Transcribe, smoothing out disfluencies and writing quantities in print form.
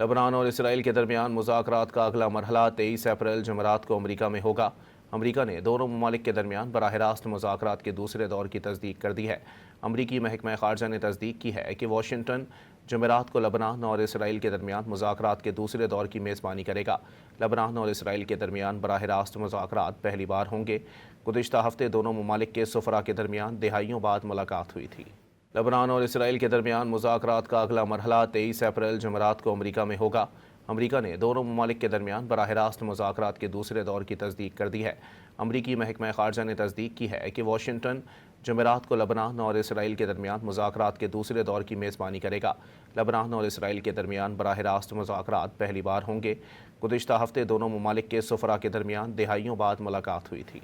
لبنان اور اسرائیل کے درمیان مذاکرات کا اگلا مرحلہ 23 اپریل جمعرات کو امریکہ میں ہوگا۔ امریکہ نے دونوں ممالک کے درمیان براہ راست مذاکرات کے دوسرے دور کی تصدیق کر دی ہے۔ امریکی محکمہ خارجہ نے تصدیق کی ہے کہ واشنگٹن جمعرات کو لبنان اور اسرائیل کے درمیان مذاکرات کے دوسرے دور کی میزبانی کرے گا۔ لبنان اور اسرائیل کے درمیان براہ راست مذاکرات پہلی بار ہوں گے۔ گزشتہ ہفتے دونوں ممالک کے سفراء کے درمیان دہائیوں بعد ملاقات ہوئی تھی۔ لبنان اور اسرائیل کے درمیان مذاکرات کا اگلا مرحلہ 23 اپریل جمعرات کو امریکہ میں ہوگا۔ امریکہ نے دونوں ممالک کے درمیان براہ راست مذاکرات کے دوسرے دور کی تصدیق کر دی ہے۔ امریکی محکمہ خارجہ نے تصدیق کی ہے کہ واشنگٹن جمعرات کو لبنان اور اسرائیل کے درمیان مذاکرات کے دوسرے دور کی میزبانی کرے گا۔ لبنان اور اسرائیل کے درمیان براہ راست مذاکرات پہلی بار ہوں گے۔ گزشتہ ہفتے دونوں ممالک کے سفراء کے درمیان دہائیوں بعد ملاقات ہوئی تھی۔